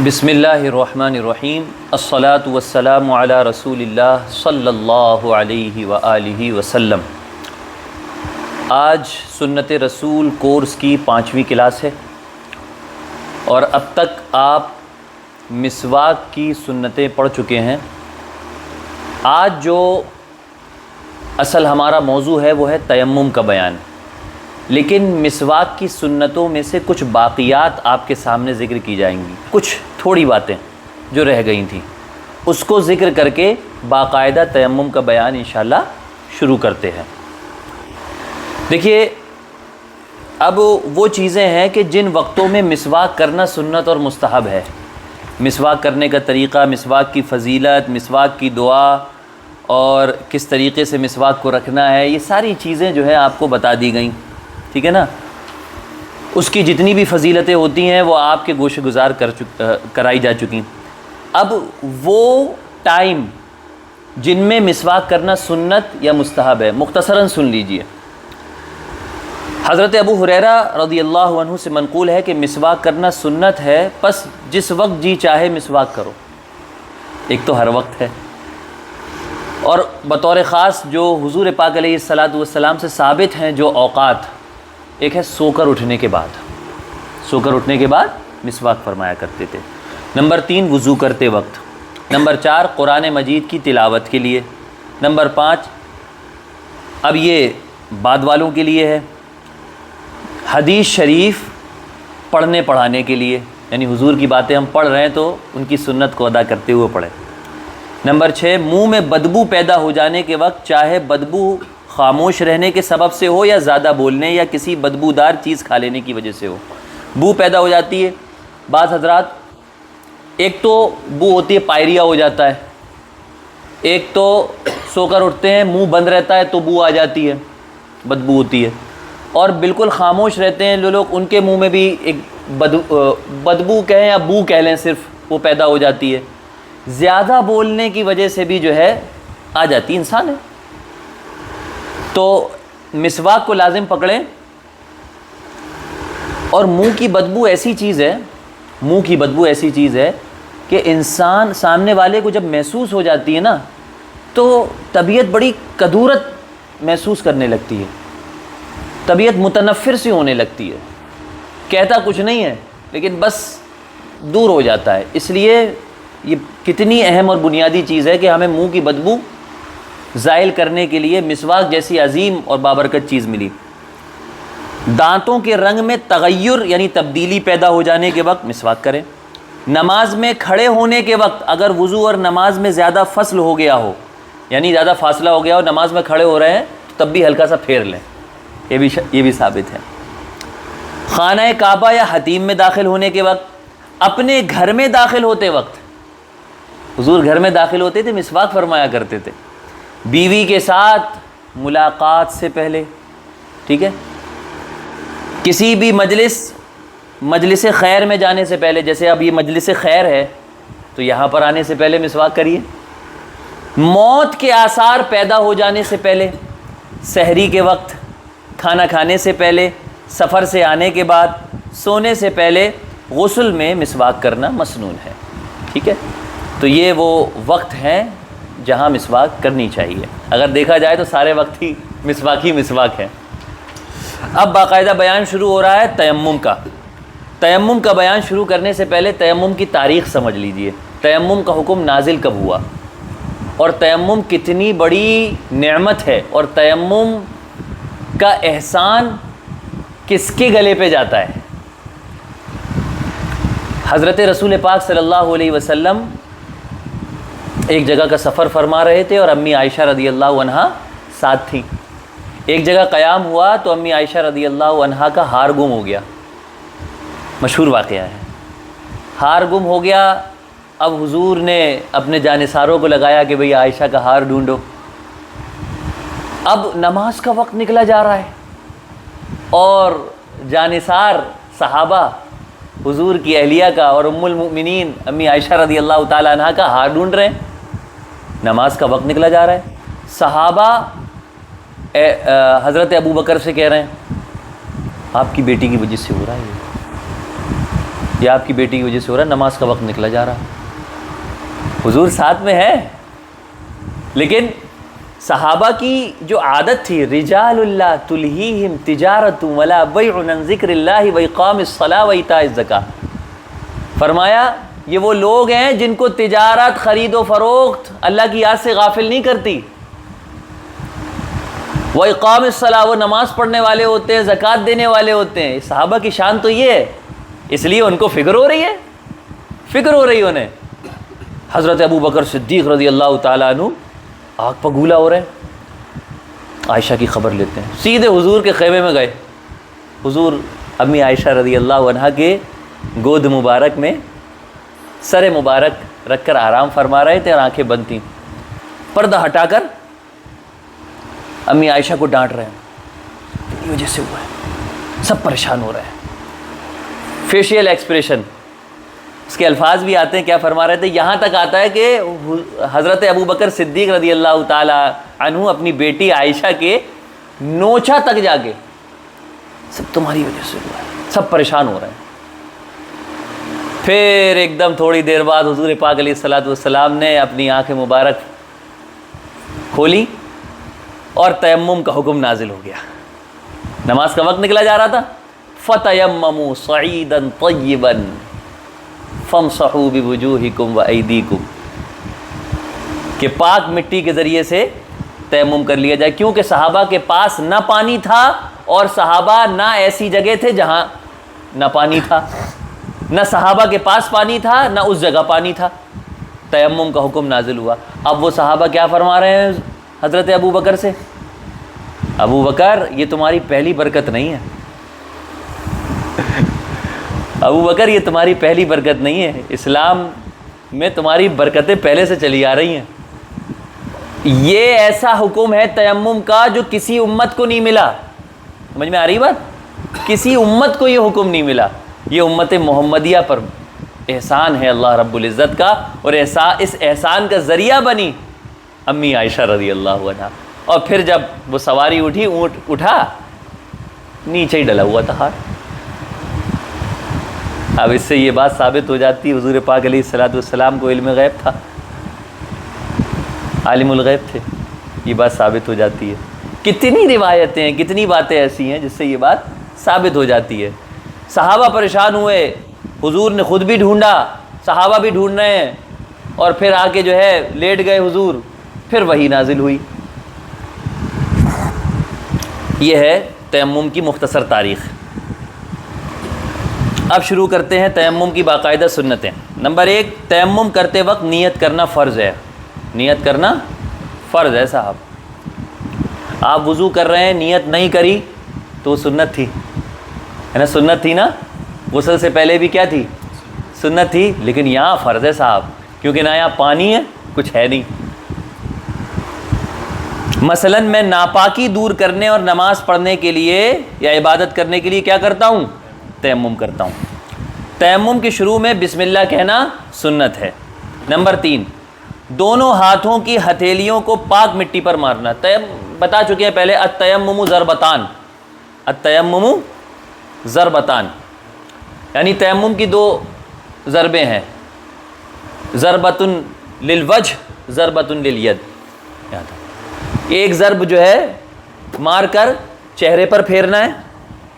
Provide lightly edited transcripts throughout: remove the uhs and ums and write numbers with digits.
بسم اللہ الرحمن الرحیم الصلاۃ والسلام علی رسول اللہ صلی اللہ علیہ وآلہ وسلم۔ آج سنت رسول کورس کی 5ویں کلاس ہے اور اب تک آپ مسواک کی سنتیں پڑھ چکے ہیں۔ آج جو اصل ہمارا موضوع ہے وہ ہے تیمم کا بیان، لیکن مسواک کی سنتوں میں سے کچھ باقیات آپ کے سامنے ذکر کی جائیں گی، کچھ تھوڑی باتیں جو رہ گئی تھیں اس کو ذکر کر کے باقاعدہ تیمم کا بیان انشاءاللہ شروع کرتے ہیں۔ دیکھیے، اب وہ چیزیں ہیں کہ جن وقتوں میں مسواک کرنا سنت اور مستحب ہے، مسواک کرنے کا طریقہ، مسواک کی فضیلت، مسواک کی دعا اور کس طریقے سے مسواک کو رکھنا ہے، یہ ساری چیزیں جو ہے آپ کو بتا دی گئیں، ٹھیک ہے نا۔ اس کی جتنی بھی فضیلتیں ہوتی ہیں وہ آپ کے گوشے گزار کرائی جا چکی۔ اب وہ ٹائم جن میں مسواک کرنا سنت یا مستحب ہے، مختصراً سن لیجئے۔ حضرت ابو ہریرہ رضی اللہ عنہ سے منقول ہے کہ مسواک کرنا سنت ہے، پس جس وقت جی چاہے مسواک کرو۔ ایک تو ہر وقت ہے، اور بطور خاص جو حضور پاک علیہ السلام سے ثابت ہیں جو اوقات، ایک ہے سو کر اٹھنے کے بعد، سو کر اٹھنے کے بعد مسواک فرمایا کرتے تھے۔ نمبر 3 وضو کرتے وقت۔ نمبر 4 قرآن مجید کی تلاوت کے لیے۔ نمبر 5 اب یہ بعد والوں کے لیے ہے، حدیث شریف پڑھنے پڑھانے کے لیے، یعنی حضور کی باتیں ہم پڑھ رہے ہیں تو ان کی سنت کو ادا کرتے ہوئے پڑھیں۔ نمبر 6 منہ میں بدبو پیدا ہو جانے کے وقت، چاہے بدبو خاموش رہنے کے سبب سے ہو یا زیادہ بولنے یا کسی بدبودار چیز کھا لینے کی وجہ سے ہو، بو پیدا ہو جاتی ہے۔ بعض حضرات، ایک تو بو ہوتی ہے پائریا ہو جاتا ہے، ایک تو سو کر اٹھتے ہیں منہ بند رہتا ہے تو بو آ جاتی ہے، بدبو ہوتی ہے، اور بالکل خاموش رہتے ہیں جو لوگ، ان کے منہ میں بھی ایک بدبو کہیں یا بو کہہ لیں، صرف وہ پیدا ہو جاتی ہے۔ زیادہ بولنے کی وجہ سے بھی جو ہے آ جاتی ہے، انسان ہے۔ تو مسواک کو لازم پکڑیں، اور منہ کی بدبو ایسی چیز ہے، منہ کی بدبو ایسی چیز ہے کہ انسان سامنے والے کو جب محسوس ہو جاتی ہے نا تو طبیعت بڑی کدورت محسوس کرنے لگتی ہے، طبیعت متنفر سی ہونے لگتی ہے، کہتا کچھ نہیں ہے لیکن بس دور ہو جاتا ہے۔ اس لیے یہ کتنی اہم اور بنیادی چیز ہے کہ ہمیں منہ کی بدبو زائل کرنے کے لیے مسواک جیسی عظیم اور بابرکت چیز ملی۔ دانتوں کے رنگ میں تغیر یعنی تبدیلی پیدا ہو جانے کے وقت مسواک کریں۔ نماز میں کھڑے ہونے کے وقت اگر وضو اور نماز میں زیادہ فصل ہو گیا ہو، یعنی زیادہ فاصلہ ہو گیا ہو، نماز میں کھڑے ہو رہے ہیں تو تب بھی ہلکا سا پھیر لیں، یہ بھی ثابت ہے۔ خانہ کعبہ یا حتیم میں داخل ہونے کے وقت، اپنے گھر میں داخل ہوتے وقت، حضور گھر میں داخل ہوتے تھے مسواک فرمایا کرتے تھے۔ بیوی کے ساتھ ملاقات سے پہلے، ٹھیک ہے، کسی بھی مجلس خیر میں جانے سے پہلے، جیسے اب یہ مجلس خیر ہے تو یہاں پر آنے سے پہلے مسواک کریے۔ موت کے آثار پیدا ہو جانے سے پہلے، سحری کے وقت، کھانا کھانے سے پہلے، سفر سے آنے کے بعد، سونے سے پہلے، غسل میں مسواک کرنا مسنون ہے، ٹھیک ہے۔ تو یہ وہ وقت ہیں جہاں مسواک کرنی چاہیے۔ اگر دیکھا جائے تو سارے وقت ہی مسواک ہے۔ اب باقاعدہ بیان شروع ہو رہا ہے تیمم کا۔ تیمم کا بیان شروع کرنے سے پہلے تیمم کی تاریخ سمجھ لیجئے، تیمم کا حکم نازل کب ہوا، اور تیمم کتنی بڑی نعمت ہے، اور تیمم کا احسان کس کے گلے پہ جاتا ہے۔ حضرت رسول پاک صلی اللہ علیہ وسلم ایک جگہ کا سفر فرما رہے تھے اور امی عائشہ رضی اللہ عنہا ساتھ تھیں۔ ایک جگہ قیام ہوا تو امی عائشہ رضی اللہ عنہا کا ہار گم ہو گیا، مشہور واقعہ ہے۔ ہار گم ہو گیا، اب حضور نے اپنے جانثاروں کو لگایا کہ بھئی عائشہ کا ہار ڈھونڈو۔ اب نماز کا وقت نکلا جا رہا ہے اور جانثار صحابہ حضور کی اہلیہ کا اور ام المؤمنین امی عائشہ رضی اللہ تعالی عنہا کا ہار ڈھونڈ رہے ہیں، نماز کا وقت نکلا جا رہا ہے۔ صحابہ حضرت ابو بکر سے کہہ رہے ہیں آپ کی بیٹی کی وجہ سے ہو رہا ہے، یہ آپ کی بیٹی کی وجہ سے ہو رہا ہے، نماز کا وقت نکلا جا رہا۔ حضور ساتھ میں ہے، لیکن صحابہ کی جو عادت تھی، رجال اللہ تلہیہم تجارت ولا بیع عن ذکر اللہ واقام الصلاۃ وایتاء الزکاۃ، فرمایا یہ وہ لوگ ہیں جن کو تجارت، خرید و فروخت اللہ کی یاد سے غافل نہیں کرتی، واقام الصلاۃ، وہ نماز پڑھنے والے ہوتے ہیں، زکوٰۃ دینے والے ہوتے ہیں۔ صحابہ کی شان تو یہ ہے، اس لیے ان کو فکر ہو رہی ہے، فکر ہو رہی ہے انہیں۔ حضرت ابو بکر صدیق رضی اللہ تعالیٰ عنہ آگ پگولا ہو رہے ہیں، عائشہ کی خبر لیتے ہیں، سیدھے حضور کے خیمے میں گئے۔ حضور امی عائشہ رضی اللہ عنہا کے گود مبارک میں سر مبارک رکھ کر آرام فرما رہے تھے اور آنکھیں بند تھیں۔ پردہ ہٹا کر امی عائشہ کو ڈانٹ رہے ہیں، یہ وجہ سے ہوا ہے، سب پریشان ہو رہے ہیں۔ فیشیل ایکسپریشن، اس کے الفاظ بھی آتے ہیں، کیا فرما رہے تھے، یہاں تک آتا ہے کہ حضرت ابو بکر صدیق رضی اللہ تعالی عنہ اپنی بیٹی عائشہ کے نوچا تک جا کے، سب تمہاری وجہ سے ہوا ہے، سب پریشان ہو رہے ہیں۔ پھر ایک دم تھوڑی دیر بعد حضور پاک علیہ الصلوۃ والسلام نے اپنی آنکھیں مبارک کھولی اور تیمم کا حکم نازل ہو گیا۔ نماز کا وقت نکلا جا رہا تھا، فَتَيَمَّمُوا صَعِيدًا طَيِّبًا فَامْسَحُوا بِوُجُوهِكُمْ وَأَيْدِيكُمْ، کہ پاک مٹی کے ذریعے سے تیمم کر لیا جائے، کیونکہ صحابہ کے پاس نہ پانی تھا اور صحابہ نہ ایسی جگہ تھے جہاں نہ پانی تھا، نہ صحابہ کے پاس پانی تھا نہ اس جگہ پانی تھا۔ تیمم کا حکم نازل ہوا۔ اب وہ صحابہ کیا فرما رہے ہیں حضرت ابو بکر سے، ابو بکر یہ تمہاری پہلی برکت نہیں ہے، ابو بکر یہ تمہاری پہلی برکت نہیں ہے، اسلام میں تمہاری برکتیں پہلے سے چلی آ رہی ہیں۔ یہ ایسا حکم ہے تیمم کا جو کسی امت کو نہیں ملا، سمجھ میں آ رہی بات، کسی امت کو یہ حکم نہیں ملا، یہ امت محمدیہ پر احسان ہے اللہ رب العزت کا، اور اس احسان کا ذریعہ بنی امی عائشہ رضی اللہ عنہا۔ اور پھر جب وہ سواری اٹھی، اونٹ اٹھا، نیچے ہی ڈلا ہوا تھا ہاتھ۔ اب اس سے یہ بات ثابت ہو جاتی ہے حضور پاک علیہ الصلوۃ والسلام کو علم غیب تھا، عالم الغیب تھے، یہ بات ثابت ہو جاتی ہے۔ کتنی روایتیں ہیں، کتنی باتیں ایسی ہیں جس سے یہ بات ثابت ہو جاتی ہے۔ صحابہ پریشان ہوئے، حضور نے خود بھی ڈھونڈا، صحابہ بھی ڈھونڈ رہے ہیں، اور پھر آ کے جو ہے لیٹ گئے حضور، پھر وحی نازل ہوئی۔ یہ ہے تیمم کی مختصر تاریخ۔ اب شروع کرتے ہیں تیمم کی باقاعدہ سنتیں۔ نمبر 1، تیمم کرتے وقت نیت کرنا فرض ہے، نیت کرنا فرض ہے صاحب۔ آپ وضو کر رہے ہیں، نیت نہیں کری تو وہ سنت تھی، ہے نا، سنت تھی نا، غسل سے پہلے بھی کیا تھی، سنت تھی، لیکن یہاں فرض ہے صاحب، کیونکہ نہ یہاں پانی ہے کچھ ہے نہیں۔ مثلا میں ناپاکی دور کرنے اور نماز پڑھنے کے لیے یا عبادت کرنے کے لیے کیا کرتا ہوں، تیمم کرتا ہوں۔ تیمم کے شروع میں بسم اللہ کہنا سنت ہے۔ نمبر 3، دونوں ہاتھوں کی ہتھیلیوں کو پاک مٹی پر مارنا۔ بتا چکے ہیں پہلے، التیمم ضربتان، التیمم ضربتان، یعنی تیمم کی 2 ضربیں ہیں، ضربۃ للوجہ، ضربۃ للید۔ ایک ضرب جو ہے مار کر چہرے پر پھیرنا ہے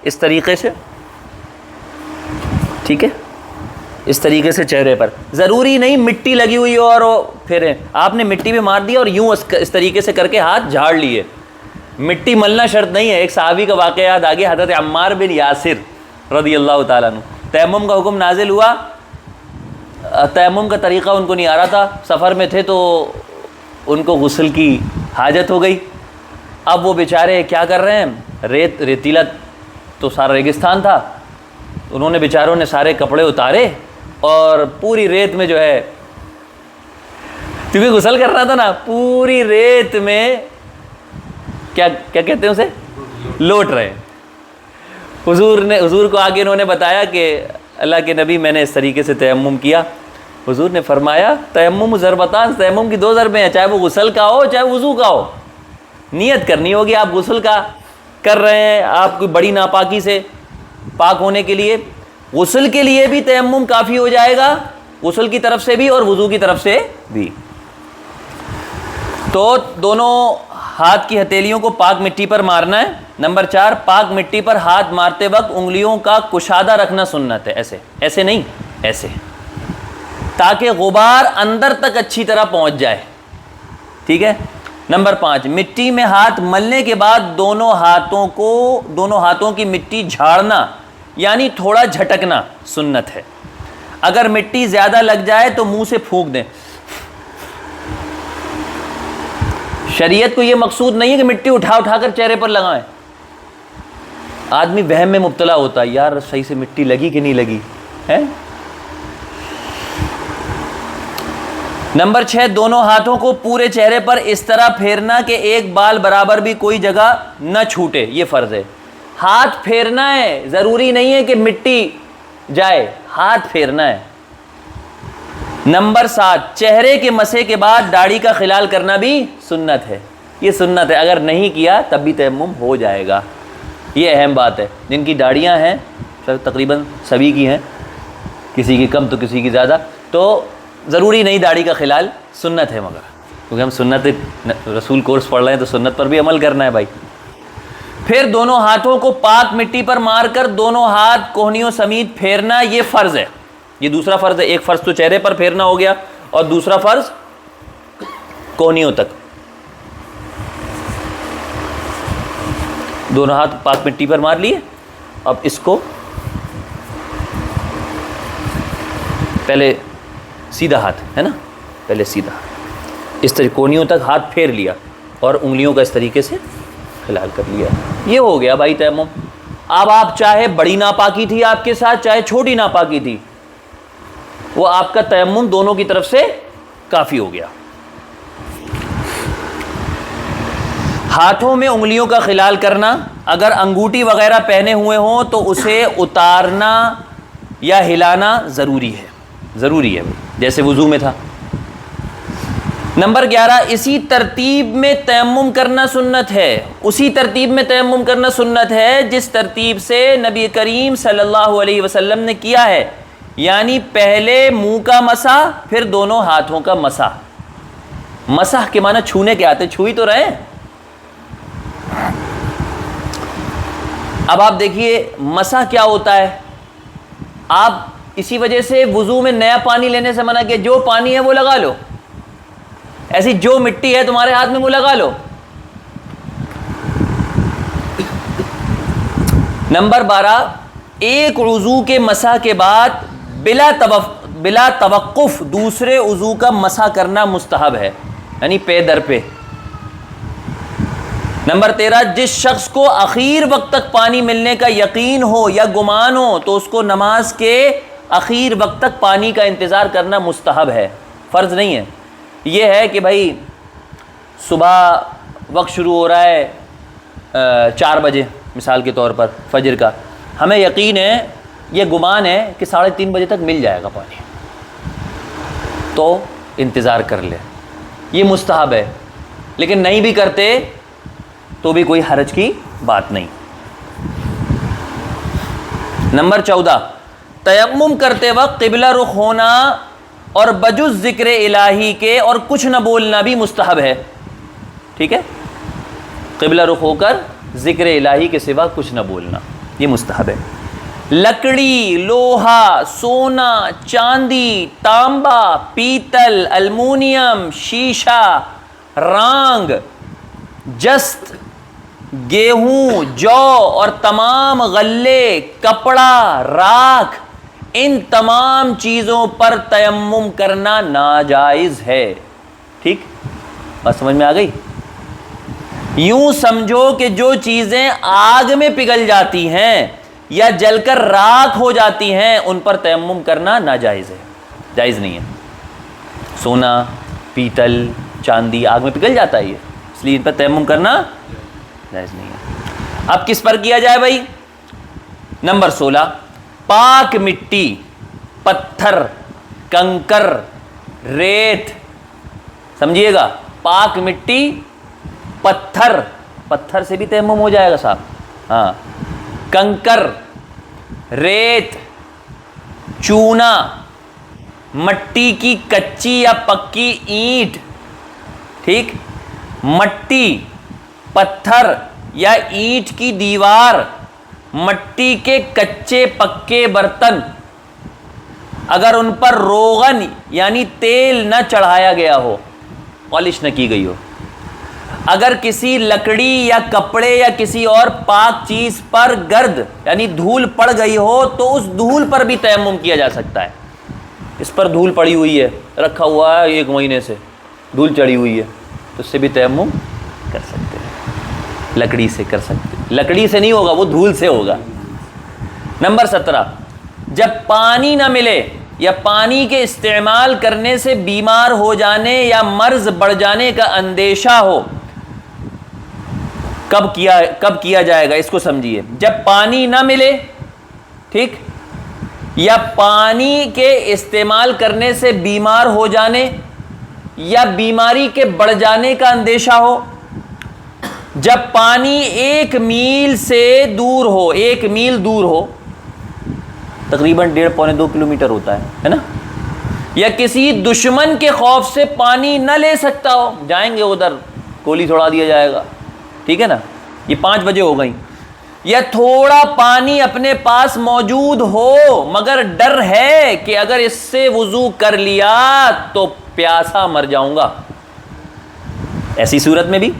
اس طریقے سے، ٹھیک ہے، اس طریقے سے چہرے پر، ضروری نہیں مٹی لگی ہوئی ہو اور پھریں، آپ نے مٹی میں مار دیا اور یوں اس طریقے سے کر کے ہاتھ جھاڑ لیے، مٹی ملنا شرط نہیں ہے۔ ایک صحابی کا واقعہ یاد آ گیا، حضرت عمار بن یاسر رضی اللہ تعالیٰ عنہ، تیمم کا حکم نازل ہوا، تیمم کا طریقہ ان کو نہیں آ رہا تھا، سفر میں تھے تو ان کو غسل کی حاجت ہو گئی۔ اب وہ بیچارے کیا کر رہے ہیں، ریتیلا تو سارا ریگستان تھا، انہوں نے بیچاروں نے سارے کپڑے اتارے اور پوری ریت میں جو ہے، کیونکہ غسل کرنا تھا نا، پوری ریت میں کیا کہتے ہیں اسے، لوٹ رہے۔ حضور کو آگے انہوں نے بتایا کہ اللہ کے نبی میں نے اس طریقے سے تیمم کیا۔ حضور نے فرمایا تیمم ضربتان، تیمم کی 2 ضربیں ہیں، چاہے وہ غسل کا ہو چاہے وضو کا ہو، نیت کرنی ہوگی۔ آپ غسل کا کر رہے ہیں، آپ کوئی بڑی ناپاکی سے پاک ہونے کے لیے، غسل کے لیے بھی تیمم کافی ہو جائے گا، غسل کی طرف سے بھی اور وضو کی طرف سے بھی۔ تو دونوں ہاتھ کی ہتھیلیوں کو پاک مٹی پر مارنا ہے۔ نمبر 4، پاک مٹی پر ہاتھ مارتے وقت انگلیوں کا کشادہ رکھنا سنت ہے، ایسے ایسے نہیں، ایسے، تاکہ غبار اندر تک اچھی طرح پہنچ جائے، ٹھیک ہے۔ نمبر 5، مٹی میں ہاتھ ملنے کے بعد دونوں ہاتھوں کی مٹی جھاڑنا یعنی تھوڑا جھٹکنا سنت ہے۔ اگر مٹی زیادہ لگ جائے تو منہ سے پھونک دیں۔ شریعت کو یہ مقصود نہیں ہے کہ مٹی اٹھا اٹھا کر چہرے پر لگائیں۔ آدمی وہم میں مبتلا ہوتا ہے، یار صحیح سے مٹی لگی کہ نہیں لگی ہے۔ نمبر 6، دونوں ہاتھوں کو پورے چہرے پر اس طرح پھیرنا کہ ایک بال برابر بھی کوئی جگہ نہ چھوٹے، یہ فرض ہے۔ ہاتھ پھیرنا ہے، ضروری نہیں ہے کہ مٹی جائے، ہاتھ پھیرنا ہے۔ نمبر 7، چہرے کے مسح کے بعد داڑھی کا خلال کرنا بھی سنت ہے، یہ سنت ہے، اگر نہیں کیا تب بھی تیمم ہو جائے گا۔ یہ اہم بات ہے، جن کی داڑھیاں ہیں، تقریباً سبھی کی ہیں، کسی کی کم تو کسی کی زیادہ، تو ضروری نہیں داڑھی کا خلال، سنت ہے مگر، کیونکہ ہم سنت رسول کورس پڑھ رہے ہیں تو سنت پر بھی عمل کرنا ہے بھائی۔ پھر دونوں ہاتھوں کو پاک مٹی پر مار کر دونوں ہاتھ کوہنیوں سمیت پھیرنا، یہ فرض ہے، یہ دوسرا فرض ہے۔ ایک فرض تو چہرے پر پھیرنا ہو گیا اور دوسرا فرض کوہنیوں تک۔ دونوں ہاتھ پاک مٹی پر مار لیے، اب اس کو پہلے سیدھا ہاتھ ہے نا، پہلے سیدھا اس طرح کوہنیوں تک ہاتھ پھیر لیا اور انگلیوں کا اس طریقے سے خلال کر لیا، یہ ہو گیا بھائی تیمم۔ اب آپ چاہے بڑی ناپاکی تھی آپ کے ساتھ، چاہے چھوٹی ناپاکی تھی، وہ آپ کا تیمم دونوں کی طرف سے کافی ہو گیا۔ ہاتھوں میں انگلیوں کا خلال کرنا، اگر انگوٹھی وغیرہ پہنے ہوئے ہوں تو اسے اتارنا یا ہلانا ضروری ہے، ضروری ہے، جیسے وضو میں تھا۔ نمبر 11، اسی ترتیب میں تیمم کرنا سنت ہے، اسی ترتیب میں تیمم کرنا سنت ہے جس ترتیب سے نبی کریم صلی اللہ علیہ وسلم نے کیا ہے، یعنی پہلے منہ کا مسح، پھر دونوں ہاتھوں کا مسح۔ مسح کے معنی چھونے کے آتے، چھوئی تو رہے۔ اب آپ دیکھیے مسح کیا ہوتا ہے، آپ اسی وجہ سے وضو میں نیا پانی لینے سے منع کیا، جو پانی ہے وہ لگا لو، ایسی جو مٹی ہے تمہارے ہاتھ میں وہ لگا لو۔ نمبر 12، ایک عضو کے مسح کے بعد بلا توقف دوسرے عضو کا مسح کرنا مستحب ہے، یعنی پے در پہ۔ نمبر 13، جس شخص کو اخیر وقت تک پانی ملنے کا یقین ہو یا گمان ہو تو اس کو نماز کے اخیر وقت تک پانی کا انتظار کرنا مستحب ہے، فرض نہیں ہے۔ یہ ہے کہ بھائی صبح وقت شروع ہو رہا ہے 4 بجے مثال کے طور پر فجر کا، ہمیں یقین ہے، یہ گمان ہے کہ 3:30 بجے تک مل جائے گا پانی، تو انتظار کر لے، یہ مستحب ہے۔ لیکن نہیں بھی کرتے تو بھی کوئی حرج کی بات نہیں۔ نمبر 14، تیمم کرتے وقت قبلہ رخ ہونا اور بجز ذکر الہی کے اور کچھ نہ بولنا بھی مستحب ہے، ٹھیک ہے، قبلہ رخ ہو کر ذکر الہی کے سوا کچھ نہ بولنا، یہ مستحب ہے۔ لکڑی، لوہا، سونا، چاندی، تانبا، پیتل، المونیم، شیشہ، رانگ، جست، گیہوں، جو اور تمام غلے، کپڑا، راکھ، ان تمام چیزوں پر تیمم کرنا ناجائز ہے، ٹھیک، بات سمجھ میں آ گئی؟ یوں سمجھو کہ جو چیزیں آگ میں پگھل جاتی ہیں یا جل کر راکھ ہو جاتی ہیں ان پر تیمم کرنا ناجائز ہے، جائز نہیں ہے۔ سونا، پیتل، چاندی آگ میں پگھل جاتا ہے یہ، اس لیے ان پر تیمم کرنا جائز نہیں ہے۔ اب کس پر کیا جائے بھائی؟ نمبر 16، پاک مٹی، پتھر، کنکر، ریت، سمجھیے گا، پاک مٹی، پتھر، پتھر سے بھی تیمم ہو جائے گا صاحب، ہاں، کنکر، ریت، چونا، مٹی کی کچی یا پکی اینٹ، ٹھیک، مٹی، پتھر یا اینٹ کی دیوار، مٹی کے کچے پکے برتن، اگر ان پر روغن یعنی تیل نہ چڑھایا گیا ہو، پالش نہ کی گئی ہو، اگر کسی لکڑی یا کپڑے یا کسی اور پاک چیز پر گرد یعنی دھول پڑ گئی ہو تو اس دھول پر بھی تیمم کیا جا سکتا ہے. اس پر دھول پڑی ہوئی ہے، رکھا ہوا ہے 1 مہینے سے، دھول چڑھی ہوئی ہے، تو اس سے بھی تیمم کر سکتے ہیں، لکڑی سے کر سکتے ہیں. لکڑی سے نہیں ہوگا، وہ دھول سے ہوگا. نمبر 17، جب پانی نہ ملے یا پانی کے استعمال کرنے سے بیمار ہو جانے یا مرض بڑھ جانے کا اندیشہ ہو. کب کیا جائے گا اس کو سمجھیے. جب پانی نہ ملے، ٹھیک، یا پانی کے استعمال کرنے سے بیمار ہو جانے یا بیماری کے بڑھ جانے کا اندیشہ ہو. جب پانی 1 میل سے دور ہو، 1 میل دور ہو، تقریباً 1.5 پونے 2 کلومیٹر ہوتا ہے نا، یا کسی دشمن کے خوف سے پانی نہ لے سکتا ہو، جائیں گے ادھر گولی چھوڑا دیا جائے گا، ٹھیک ہے نا. یہ 5 بجے ہو گئیں. یا تھوڑا پانی اپنے پاس موجود ہو مگر ڈر ہے کہ اگر اس سے وضو کر لیا تو پیاسا مر جاؤں گا، ایسی صورت میں بھی.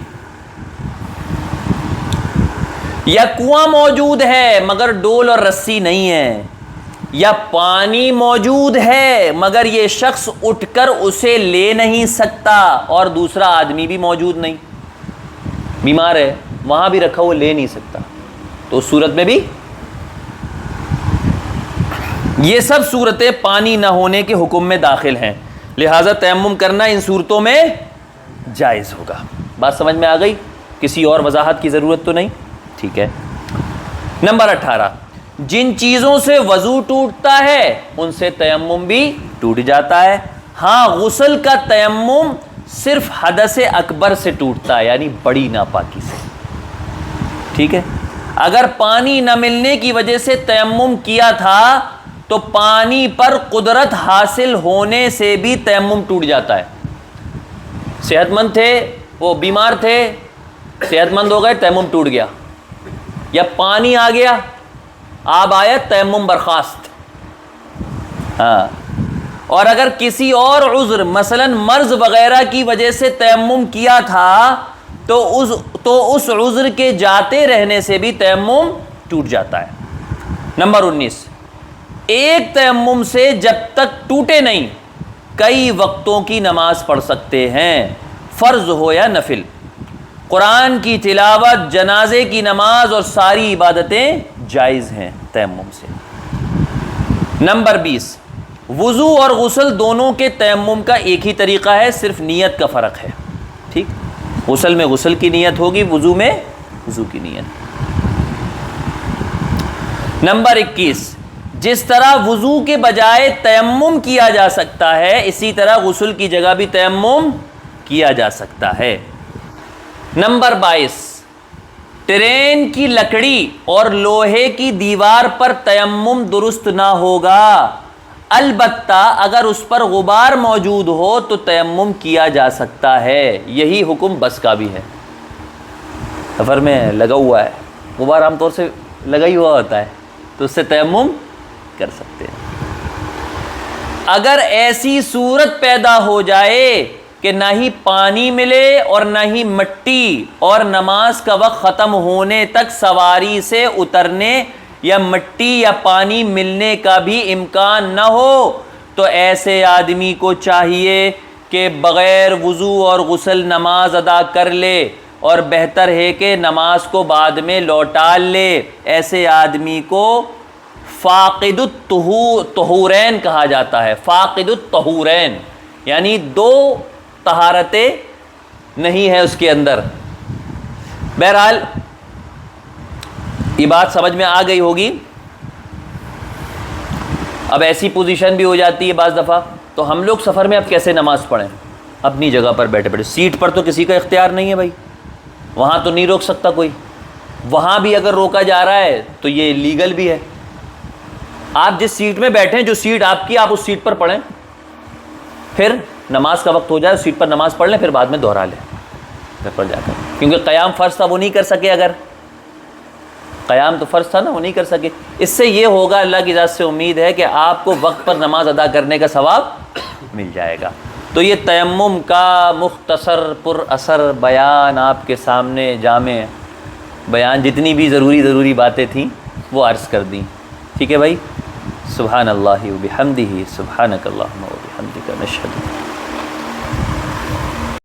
یا کنواں موجود ہے مگر ڈول اور رسی نہیں ہے، یا پانی موجود ہے مگر یہ شخص اٹھ کر اسے لے نہیں سکتا اور دوسرا آدمی بھی موجود نہیں، بیمار ہے، وہاں بھی رکھا وہ لے نہیں سکتا، تو اس صورت میں بھی. یہ سب صورتیں پانی نہ ہونے کے حکم میں داخل ہیں، لہذا تیمم کرنا ان صورتوں میں جائز ہوگا. بات سمجھ میں آ گئی؟ کسی اور وضاحت کی ضرورت تو نہیں؟ ٹھیک ہے. نمبر 18، جن چیزوں سے وضو ٹوٹتا ہے ان سے تیمم بھی ٹوٹ جاتا ہے. ہاں، غسل کا تیمم صرف حدث اکبر سے ٹوٹتا ہے، یعنی بڑی ناپاکی سے، ٹھیک ہے. اگر پانی نہ ملنے کی وجہ سے تیمم کیا تھا تو پانی پر قدرت حاصل ہونے سے بھی تیمم ٹوٹ جاتا ہے. صحت مند تھے، وہ بیمار تھے، صحت مند ہو گئے، تیمم ٹوٹ گیا. یا پانی آ گیا، آب آیا، تیمم برخاست. ہاں، اور اگر کسی اور عذر مثلا مرض وغیرہ کی وجہ سے تیمم کیا تھا تو اس عذر کے جاتے رہنے سے بھی تیمم ٹوٹ جاتا ہے. نمبر 19، ایک تیمم سے جب تک ٹوٹے نہیں کئی وقتوں کی نماز پڑھ سکتے ہیں، فرض ہو یا نفل. قرآن کی تلاوت، جنازے کی نماز اور ساری عبادتیں جائز ہیں تیمم سے. نمبر 20، وضو اور غسل دونوں کے تیمم کا ایک ہی طریقہ ہے، صرف نیت کا فرق ہے. ٹھیک، غسل میں غسل کی نیت ہوگی، وضو میں وضو کی نیت. نمبر 21، جس طرح وضو کے بجائے تیمم کیا جا سکتا ہے اسی طرح غسل کی جگہ بھی تیمم کیا جا سکتا ہے. نمبر 22، ٹرین کی لکڑی اور لوہے کی دیوار پر تیمم درست نہ ہوگا، البتہ اگر اس پر غبار موجود ہو تو تیمم کیا جا سکتا ہے. یہی حکم بس کا بھی ہے. سفر میں لگا ہوا ہے، غبار عام طور سے لگا ہی ہوا ہوتا ہے، تو اس سے تیمم کر سکتے ہیں. اگر ایسی صورت پیدا ہو جائے کہ نہ ہی پانی ملے اور نہ ہی مٹی اور نماز کا وقت ختم ہونے تک سواری سے اترنے یا مٹی یا پانی ملنے کا بھی امکان نہ ہو تو ایسے آدمی کو چاہیے کہ بغیر وضو اور غسل نماز ادا کر لے، اور بہتر ہے کہ نماز کو بعد میں لوٹا لے. ایسے آدمی کو فاقد الطہورین کہا جاتا ہے. فاقد الطہورین یعنی 2 طہارتیں نہیں ہے اس کے اندر. بہرحال یہ بات سمجھ میں آ گئی ہوگی. اب ایسی پوزیشن بھی ہو جاتی ہے بعض دفعہ، تو ہم لوگ سفر میں اب کیسے نماز پڑھیں؟ اپنی جگہ پر بیٹھے بیٹھے. سیٹ پر تو کسی کا اختیار نہیں ہے بھائی، وہاں تو نہیں روک سکتا کوئی. وہاں بھی اگر روکا جا رہا ہے تو یہ لیگل بھی ہے. آپ جس سیٹ میں بیٹھیں، جو سیٹ آپ کی، آپ اس سیٹ پر پڑھیں، پھر نماز کا وقت ہو جائے اس سیٹ پر نماز پڑھ لیں، پھر بعد میں دوہرا لیں گھر پر جا کر، کیونکہ قیام فرض تھا وہ نہیں کر سکے، اگر قیام تو فرض تھا نا وہ نہیں کر سکے. اس سے یہ ہوگا، اللہ کی ذات سے امید ہے کہ آپ کو وقت پر نماز ادا کرنے کا ثواب مل جائے گا. تو یہ تیمم کا مختصر پر اثر بیان آپ کے سامنے جامع بیان، جتنی بھی ضروری باتیں تھیں وہ عرض کر دیں. ٹھیک ہے بھائی. سبحان اللہ و بحمدہ، سبحانک اللہم و بحمدک، نشہد